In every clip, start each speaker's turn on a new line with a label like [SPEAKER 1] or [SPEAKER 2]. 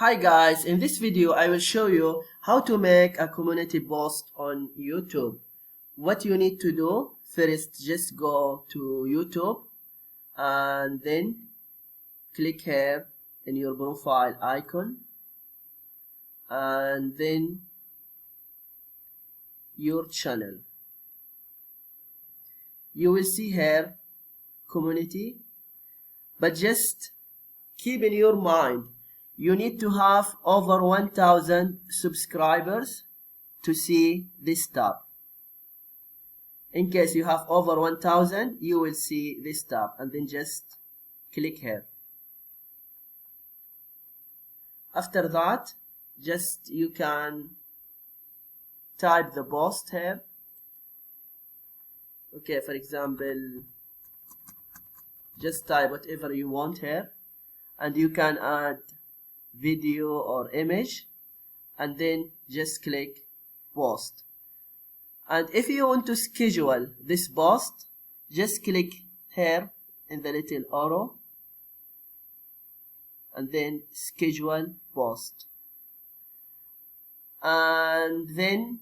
[SPEAKER 1] Hi guys, in this video I will show you how to make a community post on YouTube. What you need to do, first just go to YouTube and then click here in your profile icon and then your channel. You will see here community, but just keep in your mind you need to have over 1000 subscribers to see this tab. In case you have over 1000, you will see this tab and then just click here. After that, just you can type the post here. Okay, for example, just type whatever you want here, and you can add video or image and then just click post. And if you want to schedule this post, just click here in the little arrow and then schedule post, and then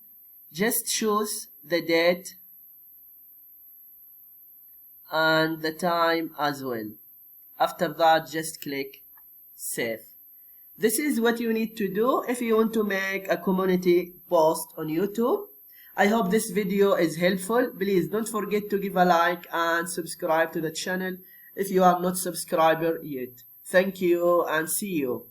[SPEAKER 1] just choose the date and the time as well. After that, just click save. This is what you need to do if you want to make a community post on YouTube. I hope this video is helpful. Please don't forget to give a like and subscribe to the channel if you are not subscriber yet. Thank you and see you.